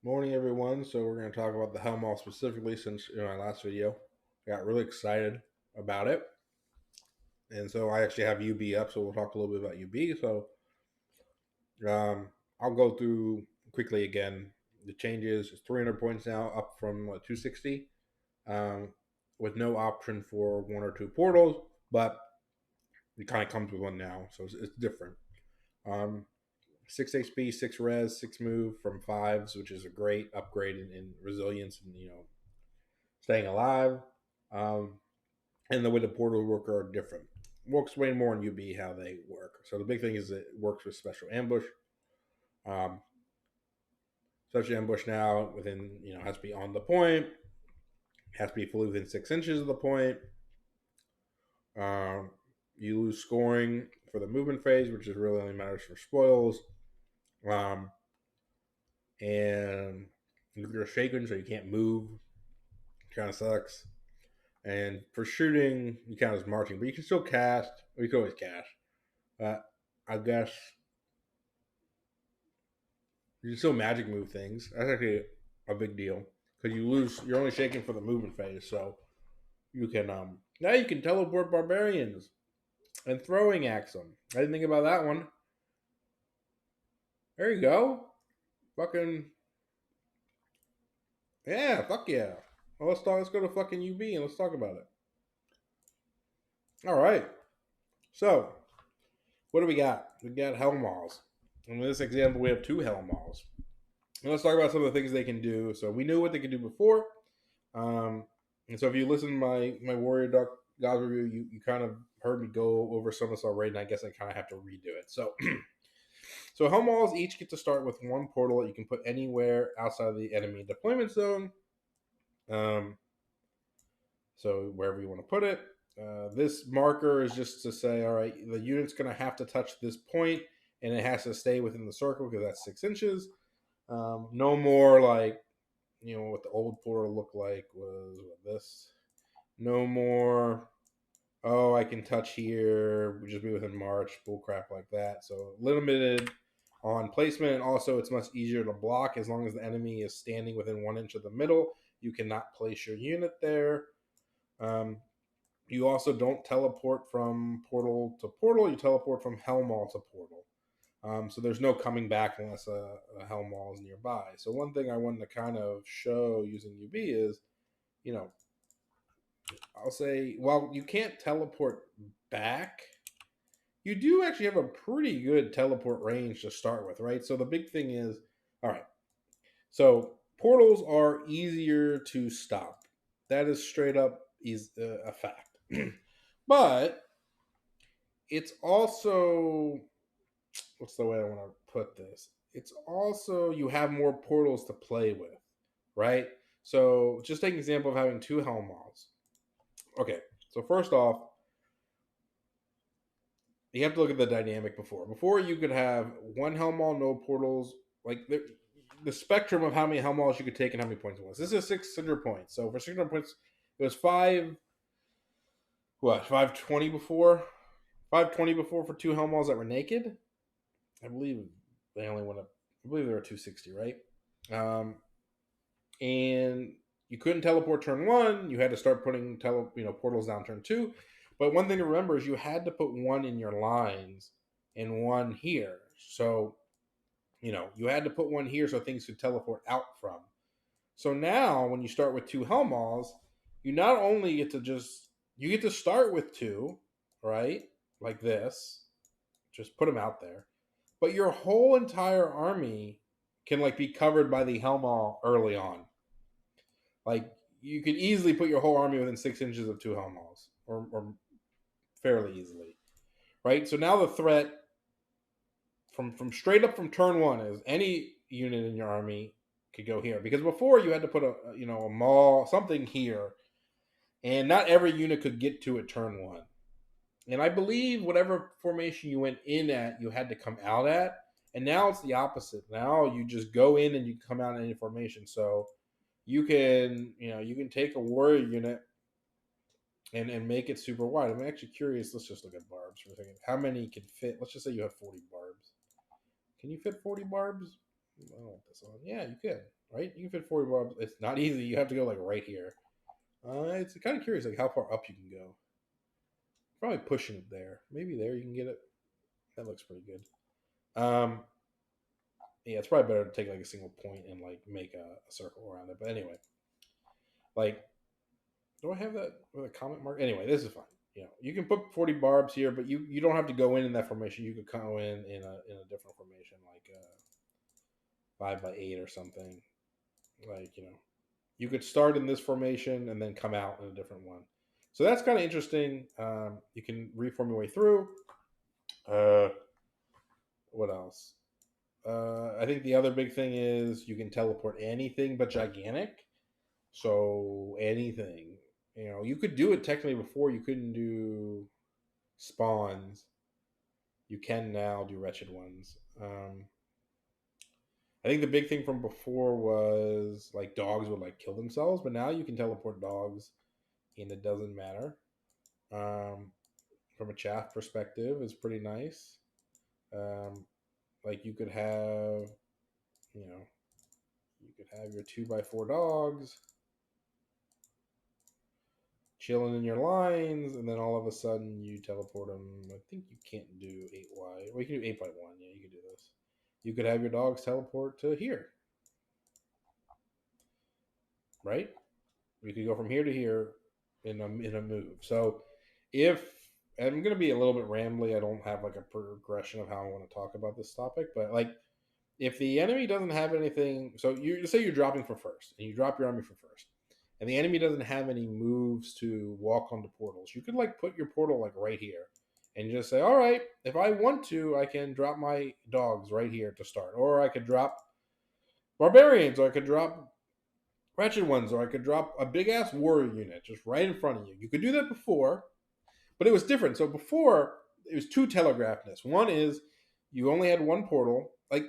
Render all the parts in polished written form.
Morning, everyone. So we're going to talk about the Hellmaw specifically since in my last video, I got really excited about it, and so I actually have UB up. So we'll talk a little bit about UB. So I'll go through quickly again. The changes: it's 300 points now, up from 260, um, with no option for one or two portals, but it kind of comes with one now, so it's different. Um, 6 HP, 6 res, 6 move from fives, which is a great upgrade in resilience and staying alive. Um, and the way the portals work are different. We'll explain more in UB how they work. So the big thing is it works with special ambush. Um, Special ambush now within has to be on the point, has to be fully within 6 inches of the point. Um, you lose scoring for the movement phase, which is really only matters for spoils. Um, and you're shaken, so you can't move. Kind of sucks. And for shooting, you count as marching, but you can still cast. Or you can always cast. I guess you can still magic move things. That's actually a big deal because you lose. You're only shaking for the movement phase, so you can now you can teleport barbarians and throwing axe them. I didn't think about that one. There you go. Fucking yeah, fuck yeah. Well, let's talk. Let's go to fucking UB and let's talk about it. All right. So what do we got? We got Hellmaws. In this example, we have two Hellmaws. And let's talk about some of the things they can do. So we knew what they could do before. And so if you listen to my Warrior Duck Gods review, you kind of heard me go over some of this already, and I guess I kind of have to redo it. So so Hellmaws each get to start with one portal that you can put anywhere outside of the enemy deployment zone. Um, so wherever you want to put it. This marker is just to say, all right, the unit's going to have to touch this point, and it has to stay within the circle because that's 6 inches. No more like what the old portal looked like was this. No more. Oh, I can touch here. Just be within March. Bull crap like that. So limited on placement, and also it's much easier to block as long as the enemy is standing within 1 inch of the middle. You cannot place your unit there. Um, you also don't teleport from portal to portal. You teleport from Hellmaw to portal. So there's no coming back unless a Hellmaw is nearby. So one thing I wanted to kind of show using UB is, you know, I'll say, while you can't teleport back, you do actually have a pretty good teleport range to start with, right? So the big thing is, all right, so portals are easier to stop. That is straight up is a fact. But it's also, what's the way I want to put this? It's also you have more portals to play with, right? So just take an example of having two Hellmaws. Okay, so first off, you have to look at the dynamic before. Before you could have one Hellmaw, no portals. Like the spectrum of how many Hellmaws you could take and how many points it was. This is 600 points. So for 600 points, it was 520 before? 520 before for two Hellmaws that were naked? I believe they only went up. I believe they were 260, right? Um, and you couldn't teleport turn one. You had to start putting portals down turn two. But one thing to remember is you had to put one in your lines and one here. So you had to put one here so things could teleport out from. So now when you start with two Hellmaws, you not only get to start with two, right? Like this. Just put them out there. But your whole entire army can be covered by the Hellmaw early on. Like you could easily put your whole army within 6 inches of two Hellmaws, or fairly easily, right? So now the threat from straight up from turn one is any unit in your army could go here, because before you had to put a maul something here, and not every unit could get to it turn one. And I believe whatever formation you went in at, you had to come out at. And now it's the opposite. Now you just go in and you come out in any formation. So you can take a warrior unit and make it super wide. I'm actually curious. Let's just look at barbs for a second. How many can fit? Let's just say you have 40 barbs. Can you fit 40 barbs? I don't want this on. Yeah, you can. Right? You can fit 40 barbs. It's not easy. You have to go like right here. It's kind of curious, like how far up you can go. Probably pushing it there. Maybe there you can get it. That looks pretty good. Yeah, it's probably better to take like a single point and like make a circle around it. But anyway, like, do I have that with a comment mark? Anyway, this is fine. You know, you can put 40 barbs here, but you don't have to go in that formation. You could go in a different formation, like 5 by 8 or something. Like, you know, you could start in this formation and then come out in a different one. So that's kind of interesting. You can reform your way through. Uh, what else? I think the other big thing is you can teleport anything but gigantic. So anything, you know, you could do it technically before. You couldn't do spawns. You can now do wretched ones. I think the big thing from before was like dogs would like kill themselves, but now you can teleport dogs, and it doesn't matter. Um, from a chaff perspective, is pretty nice. Um, like you could have, you know, you could have your 2 by 4 dogs chilling in your lines, and then all of a sudden you teleport them. I think you can't do 8Y. Well, you can do 8 by 1. Yeah, you could do this. You could have your dogs teleport to here, right? You could go from here to here in a move. So if and I'm going to be a little bit rambly, I don't have like a progression of how I want to talk about this topic, but like if the enemy doesn't have anything, so you say you're dropping for first, and you drop your army for first, and the enemy doesn't have any moves to walk onto portals, you could like put your portal like right here, and just say, all right, if I want to, I can drop my dogs right here to start, or I could drop barbarians, or I could drop wretched ones, or I could drop a big ass warrior unit just right in front of you. You could do that before, but it was different. So before it was two telegraphedness. One is you only had one portal. Like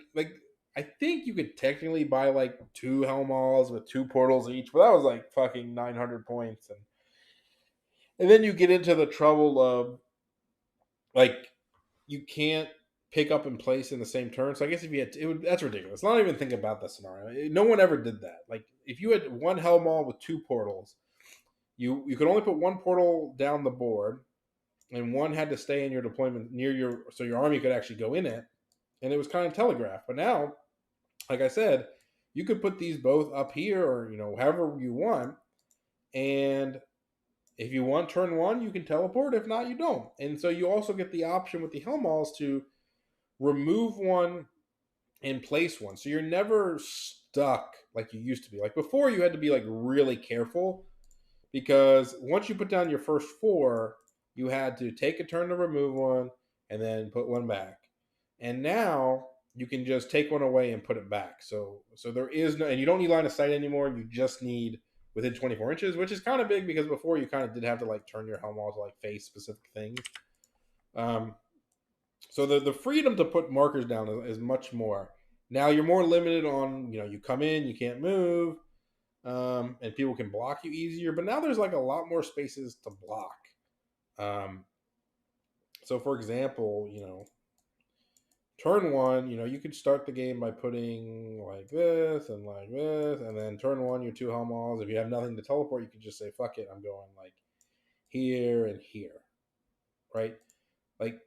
I think you could technically buy like 2 Hellmaws with 2 portals each, but that was like fucking 900 points, and then you get into the trouble of like you can't pick up and place in the same turn. So I guess if you had, it would that's ridiculous. Not even think about that scenario. No one ever did that. Like if you had one Hellmaw with 2 portals, you could only put one portal down the board, and one had to stay in your deployment near your so your army could actually go in it, and it was kind of telegraphed. But now, like I said, you could put these both up here or however you want, and if you want turn one, you can teleport. If not, you don't. And so you also get the option with the Hellmaws to remove one and place one. So you're never stuck like you used to be. Like before, you had to be like really careful because once you put down your first 4, you had to take a turn to remove one and then put one back. And now you can just take one away and put it back. So there is no, and you don't need line of sight anymore. You just need within 24 inches, which is kind of big because before you kind of did have to like turn your helm to like face specific things. So the freedom to put markers down is much more. Now you're more limited on, you come in, you can't move, and people can block you easier. But now there's like a lot more spaces to block. So for example, turn one, you could start the game by putting like this, and then turn one, your 2 Hellmaws. If you have nothing to teleport, you could just say, fuck it, I'm going like here and here, right? Like,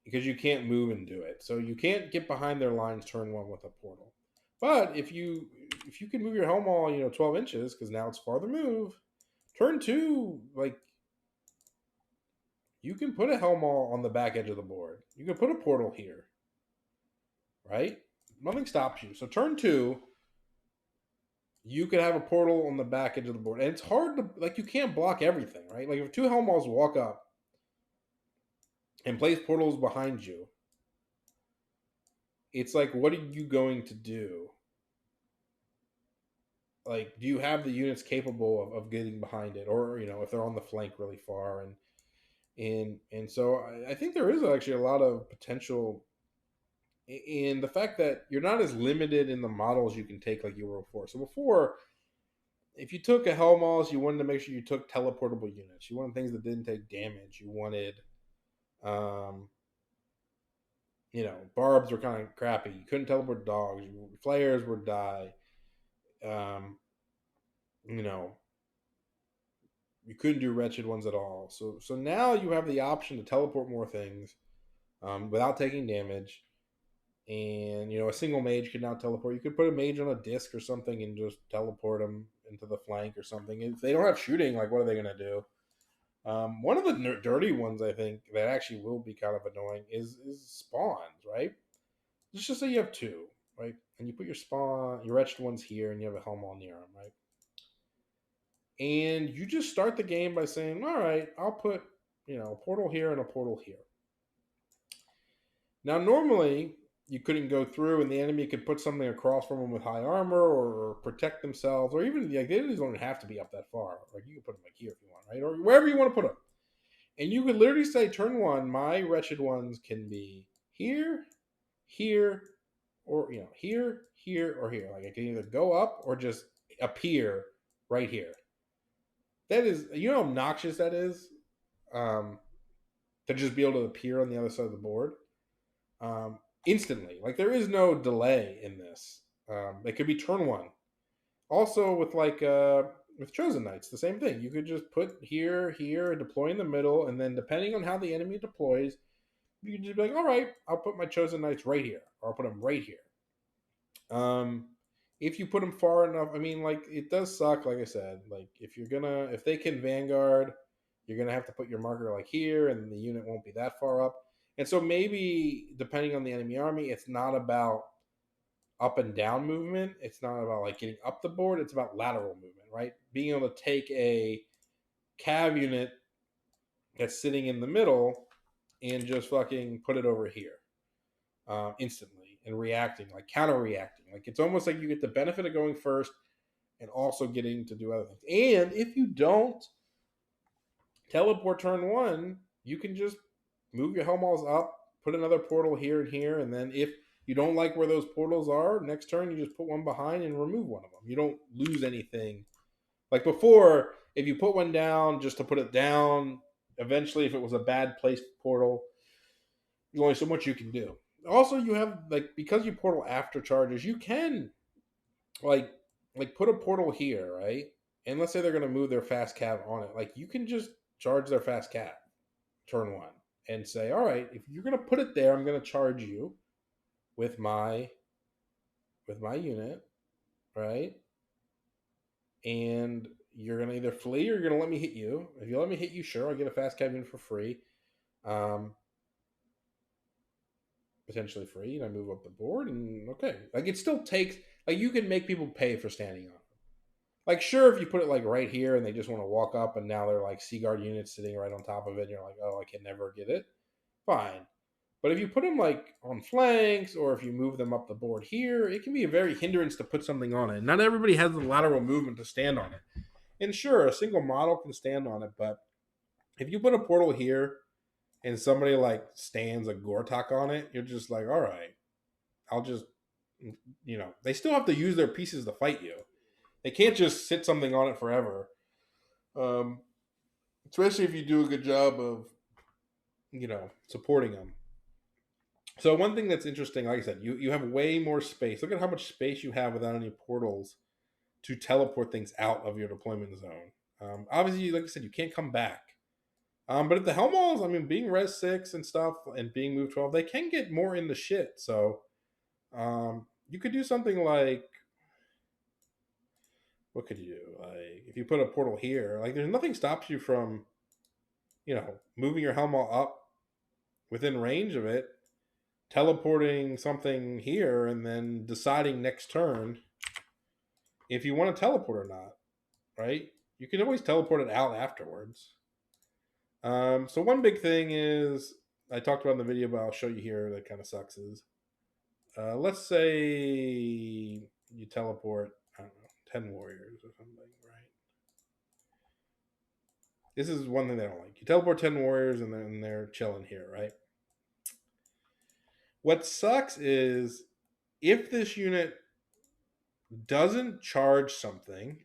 because you can't move and do it. So you can't get behind their lines turn one with a portal. But if you can move your Hellmaw, 12 inches, because now it's farther move, turn two, like, you can put a Hellmaw on the back edge of the board. You can put a portal here, right? Nothing stops you. So turn two, you could have a portal on the back edge of the board. And it's hard to, like, you can't block everything, right? Like, if 2 Hellmaws walk up and place portals behind you, it's like, what are you going to do? Like, do you have the units capable of getting behind it? Or, if they're on the flank really far. And so I think there is actually a lot of potential in the fact that you're not as limited in the models you can take like you were before. So before, if you took a Hellmaws, you wanted to make sure you took teleportable units. You wanted things that didn't take damage. You wanted, barbs were kind of crappy. You couldn't teleport dogs. Flares would die. Um, you know, you couldn't do wretched ones at all. So now you have the option to teleport more things without taking damage. And a single mage could now teleport. You could put a mage on a disc or something and just teleport them into the flank or something. If they don't have shooting, like what are they gonna do? One of the dirty ones I think that actually will be kind of annoying is spawns, right? Let's just say you have two, right? And you put your wretched ones here, and you have a Hellmaw near them, right? And you just start the game by saying, all right, I'll put, a portal here and a portal here. Now, normally, you couldn't go through and the enemy could put something across from them with high armor or protect themselves, or even, like, they don't have to be up that far. Like, you can put them, like, here if you want, right? Or wherever you want to put them. And you could literally say, turn one, my wretched ones can be here, here, or, here, or here. Like, it can either go up or just appear right here. That is, how obnoxious that is, to just be able to appear on the other side of the board instantly. Like, there is no delay in this. It could be turn one. Also, with Chosen Knights, the same thing. You could just put here, deploy in the middle, and then depending on how the enemy deploys, you can just be like, all right, I'll put my Chosen Knights right here, or I'll put them right here. If you put them far enough, I mean, like, it does suck. Like I said, like, if they can Vanguard, you're gonna have to put your marker like here, and the unit won't be that far up. And so maybe depending on the enemy army, it's not about up and down movement. It's not about like getting up the board. It's about lateral movement, right? Being able to take a cav unit that's sitting in the middle and just fucking put it over here instantly and reacting, like counter reacting. Like, it's almost like you get the benefit of going first and also getting to do other things. And if you don't teleport turn one, you can just move your Hellmaws up, put another portal here and here, and then if you don't like where those portals are, next turn you just put one behind and remove one of them. You don't lose anything. Like before, if you put one down just to put it down, eventually if it was a bad placed portal, there's only so much you can do. Also, you have, like, because you portal after charges, you can like put a portal here, right? And let's say they're gonna move their fast cav on it. Like, you can just charge their fast cav turn one and say, all right, if you're gonna put it there, I'm gonna charge you with my unit, right? And you're gonna either flee or you're gonna let me hit you. If you let me hit you, sure, I get a fast cav unit for free. Potentially free, and I move up the board, and okay. Like, it still takes, like, you can make people pay for standing on it. Like, sure, if you put it like right here and they just want to walk up and now they're like Seaguard units sitting right on top of it and you're like, oh, I can never get it, fine. But if you put them like on flanks, or if you move them up the board here, it can be a very hindrance to put something on it. Not everybody has the lateral movement to stand on it. And sure, a single model can stand on it, but if you put a portal here and somebody like stands a Gortok on it, you're just like, all right, I'll just, they still have to use their pieces to fight you. They can't just sit something on it forever. Especially if you do a good job of, supporting them. So one thing that's interesting, like I said, you have way more space. Look at how much space you have without any portals to teleport things out of your deployment zone. Obviously, like I said, you can't come back. But if the Hellmaws, I mean, being res 6 and stuff and being move 12, they can get more in the shit. So you could do something like, what could you do? Like, if you put a portal here, like, there's nothing stops you from, moving your Hellmaw up within range of it, teleporting something here, and then deciding next turn if you want to teleport or not, right? You can always teleport it out afterwards. So one big thing is, I talked about in the video, but I'll show you here, that kind of sucks, is let's say you teleport, I don't know, 10 warriors or something, right? This is one thing they don't like. You teleport 10 warriors and then they're chilling here, right? What sucks is if this unit doesn't charge something,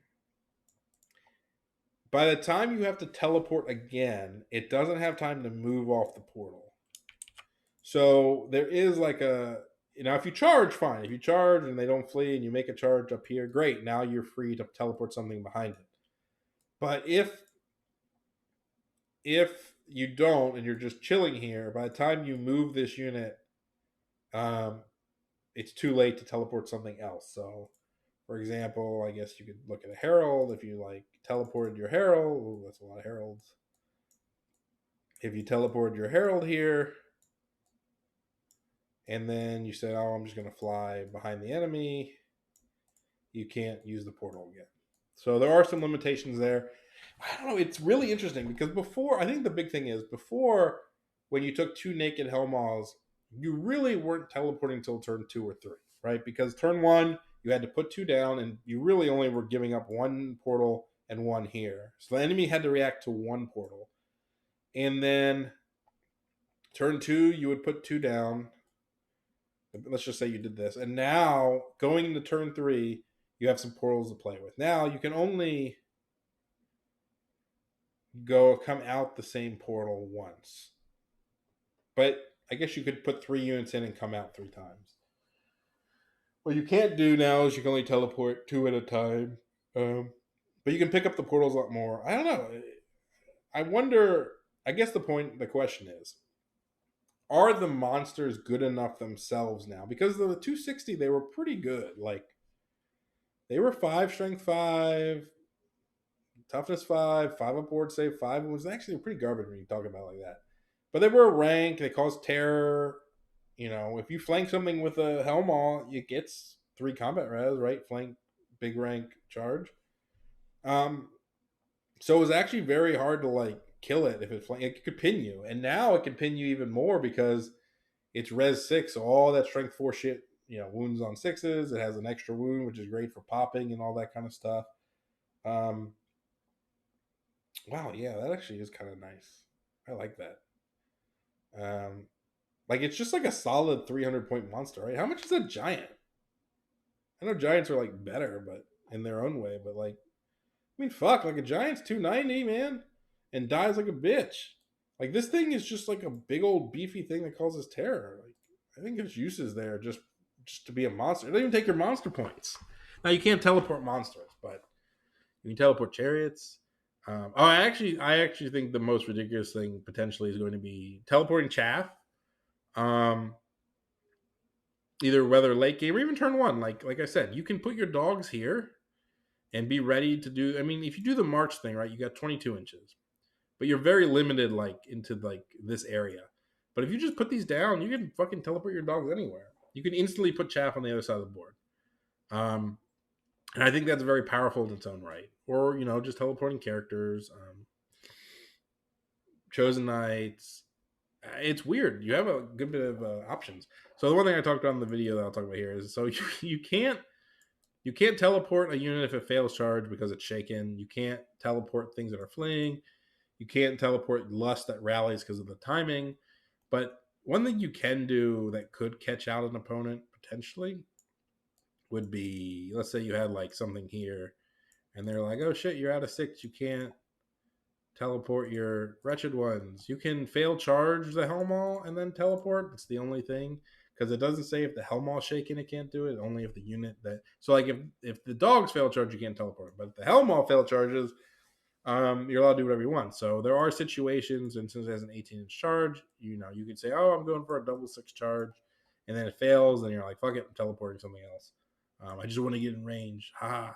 by the time you have to teleport again, it doesn't have time to move off the portal. So there is like a, if you charge, fine. If you charge and they don't flee and you make a charge up here, great. Now you're free to teleport something behind it. But if you don't and you're just chilling here, by the time you move this unit, um, it's too late to teleport something else. So, for example, I guess you could look at a herald. If you like teleported your herald, ooh, that's a lot of heralds. If you teleported your herald here, and then you said, "Oh, I'm just going to fly behind the enemy," you can't use the portal again. So there are some limitations there. I don't know. It's really interesting because before, I think the big thing is before, when you took two naked Hellmaws, you really weren't teleporting until turn 2 or 3, right? Because turn 1, you had to put 2 down, and you really only were giving up 1 portal and 1 here. So the enemy had to react to 1 portal. And then turn 2, you would put 2 down. Let's just say you did this. And now, going into turn 3, you have some portals to play with. Now, you can only come out the same portal once. But I guess you could put 3 units in and come out 3 times. What you can't do now is you can only teleport 2 at a time. But you can pick up the portals a lot more. I don't know. I wonder. I guess the question is, are the monsters good enough themselves now? Because the 260, they were pretty good. Like, they were 5 strength 5, toughness 5, 5 up board save 5. It was actually pretty garbage when you talk about it like that. But they were a rank. They caused terror. If you flank something with a Hellmaw, it gets 3 combat res, right? Flank, big rank, charge. So it was actually very hard to like kill it if it flank. It could pin you, and now it can pin you even more because it's res 6. So all that strength 4 shit, wounds on 6s. It has an extra wound, which is great for popping and all that kind of stuff. Wow, yeah, that actually is kind of nice. I like that. Like, it's just like a solid 300-point monster, right? How much is a giant? I know giants are like better, but in their own way. But like, I mean, fuck, like a giant's 290, man, and dies like a bitch. Like, this thing is just like a big old beefy thing that causes terror. Like, I think its use is there just to be a monster. It doesn't even take your monster points. Now you can't teleport monsters, but you can teleport chariots. I actually think the most ridiculous thing potentially is going to be teleporting chaff. Either whether late game or even turn 1. Like I said, you can put your dogs here and be ready to do. I mean, if you do the march thing, right, you got 22 inches, but you're very limited like into like this area. But if you just put these down, you can fucking teleport your dogs anywhere. You can instantly put chaff on the other side of the board. And I think that's very powerful in its own right. Or, just teleporting characters, chosen knights. It's weird. You have a good bit of options. So the one thing I talked about in the video that I'll talk about here is, so you can't teleport a unit if it fails charge because it's shaken. You can't teleport things that are fleeing. You can't teleport lust that rallies because of the timing. But one thing you can do that could catch out an opponent potentially would be, let's say you had like something here and they're like, oh shit, you're out of 6. You can't teleport your wretched ones. You can fail charge the Hellmaw and then teleport. It's the only thing, because it doesn't say if the Hellmaw shaking it can't do it. Only if the unit that, so like if the dogs fail charge, you can't teleport. But if the Hellmaw fail charges, you're allowed to do whatever you want. So there are situations, and since it has an 18-inch charge, you can say, oh, I'm going for a double 6 charge, and then it fails, and you're like, fuck it, I'm teleporting something else. I just want to get in range. Ha.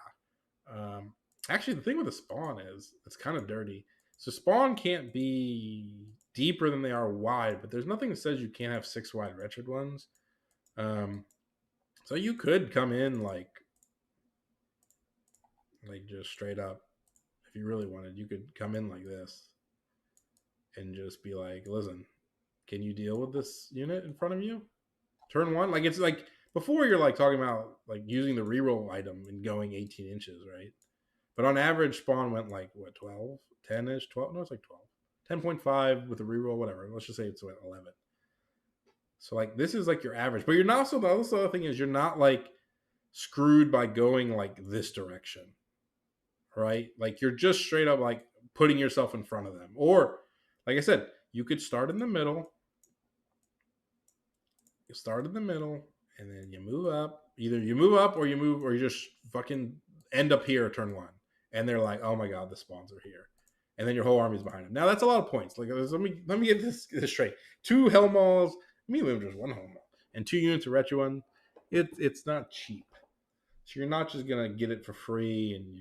Actually, the thing with the spawn is it's kind of dirty. So spawn can't be deeper than they are wide, but there's nothing that says you can't have 6 wide wretched ones. So you could come in like just straight up. If you really wanted, you could come in like this and just be like, listen, can you deal with this unit in front of you? Turn 1, like, it's like before you're like talking about like using the reroll item and going 18 inches, right? But on average, spawn went like, what, 12? 10-ish? 12? No, it's like 12. 10.5 with a reroll, whatever. Let's just say it's 11. So, like, this is like your average. But you're not, also, the other thing is you're not like screwed by going like this direction, right? Like, you're just straight up like putting yourself in front of them. Or, like I said, you could start in the middle You start in the middle, and then you move up. Either you move up, or you just fucking end up here at turn one. And they're like, "Oh my god, the spawns are here," and then your whole army's behind them. Now that's a lot of points. Like, let me get this straight: 2 Hellmaws, maybe just 1 Hellmaw, and 2 units of Retuan. It's not cheap, so you're not just gonna get it for free, and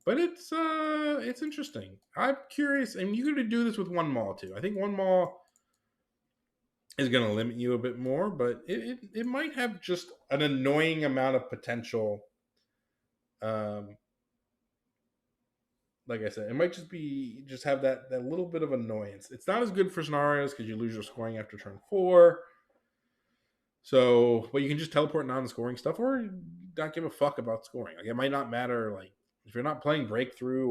But it's interesting. I'm curious, and you could do this with 1 Maw too. I think 1 Maw is going to limit you a bit more, but it might have just an annoying amount of potential. Like I said, it might just have that little bit of annoyance. It's not as good for scenarios because you lose your scoring after turn 4. So, but you can just teleport non-scoring stuff, or not give a fuck about scoring. Like, it might not matter. Like, if you're not playing breakthrough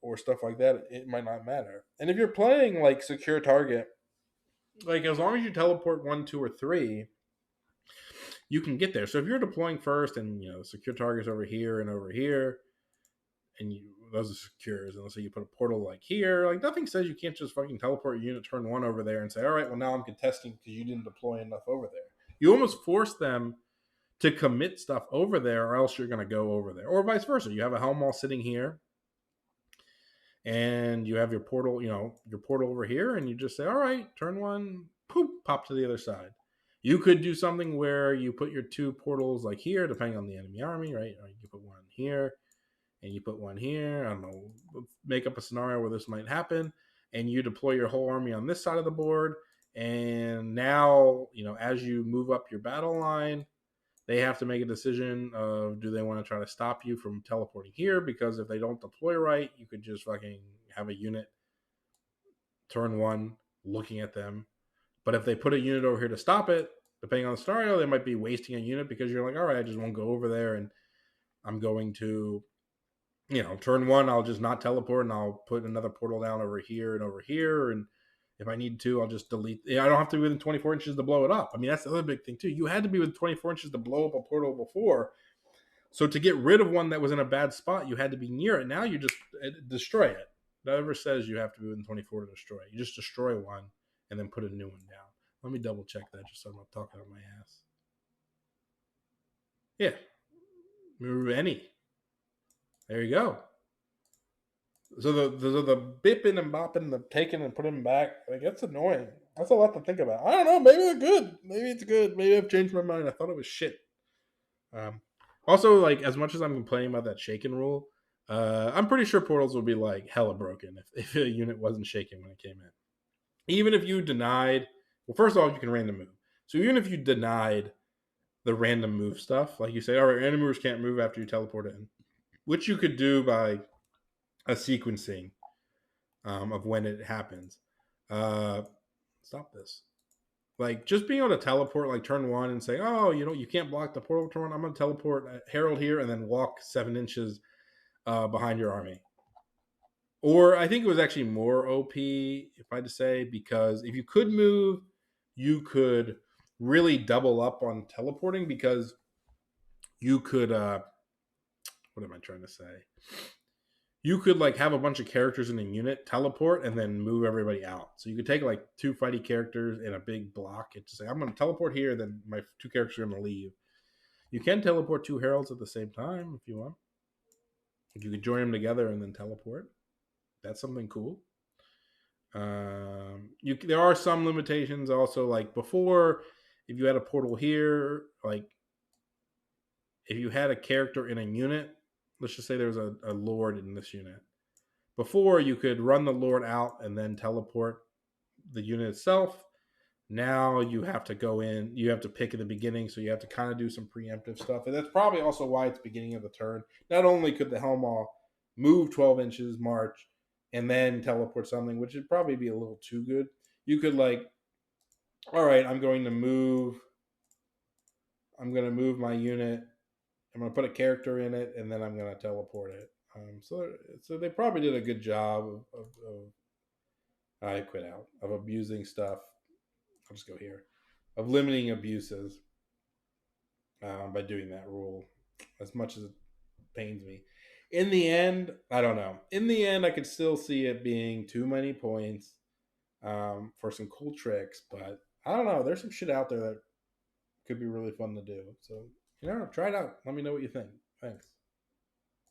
or stuff like that, it might not matter. And if you're playing like secure target, like, as long as you teleport 1, 2, or 3, you can get there. So if you're deploying first, and secure targets over here and over here, and those are secures, and let's say you put a portal like here, like, nothing says you can't just fucking teleport your unit turn 1 over there and say, all right, well, now I'm contesting because you didn't deploy enough over there. You almost force them to commit stuff over there, or else you're going to go over there, or vice versa. You have a Hellmaw sitting here, and you have your portal, your portal over here, and you just say, all right, turn 1, poop, pop to the other side. You could do something where you put your 2 portals like here, depending on the enemy army, right? Or you put 1 here, and you put 1 here. I don't know. Make up a scenario where this might happen, and you deploy your whole army on this side of the board. And now, as you move up your battle line, they have to make a decision of, do they want to try to stop you from teleporting here? Because if they don't deploy right, you could just fucking have a unit turn 1 looking at them. But if they put a unit over here to stop it, depending on the scenario, they might be wasting a unit because you're like, all right, I just won't go over there, and I'm going to, turn 1, I'll just not teleport, and I'll put another portal down over here and over here, and if I need to, I'll just delete. I don't have to be within 24 inches to blow it up. I mean, that's the other big thing too. You had to be within 24 inches to blow up a portal before. So to get rid of one that was in a bad spot, you had to be near it. Now you just destroy it. Never says you have to be within 24 to destroy it. You just destroy one and then put a new one down. Let me double check that just so I'm not talking out my ass. Yeah. Remove any. There you go. So the bipping and bopping, the taking and putting them back, like, that's annoying. That's a lot to think about. I don't know. Maybe they're good. Maybe it's good. Maybe I've changed my mind. I thought it was shit. Also, like, as much as I'm complaining about that shaken rule, I'm pretty sure portals would be like hella broken if a unit wasn't shaken when it came in. Even if you denied, well, first of all, you can random move. So even if you denied the random move stuff, like you say, all right, random movers can't move after you teleport in, which you could do by a sequencing of when it happens. Stop this. Like, just being able to teleport, like, turn 1 and say, oh, you can't block the portal turn 1. I'm going to teleport Herald here and then walk 7 inches behind your army. Or I think it was actually more OP, if I had to say, because if you could move, you could really double up on teleporting, because you could, what am I trying to say? You could, like, have a bunch of characters in a unit teleport and then move everybody out. So you could take like 2 fighty characters in a big block and just say, I'm going to teleport here, then my 2 characters are going to leave. You can teleport 2 heralds at the same time if you want. If you could join them together and then teleport, that's something cool. There are some limitations also, like before, if you had a portal here, like if you had a character in a unit, let's just say there's a lord in this unit. Before, you could run the lord out and then teleport the unit itself. Now you have to go in, you have to pick at the beginning, so you have to kind of do some preemptive stuff. And that's probably also why it's beginning of the turn. Not only could the Hellmaw move 12 inches, march, and then teleport something, which would probably be a little too good. You could, like, all right, I'm going to move my unit. I'm going to put a character in it, and then I'm going to teleport it. So they probably did a good job of I quit out, of abusing stuff. I'll just go here, of limiting abuses by doing that rule, as much as it pains me. In the end, I don't know. In the end, I could still see it being too many points for some cool tricks, but I don't know. There's some shit out there that could be really fun to do. So, try it out. Let me know what you think. Thanks.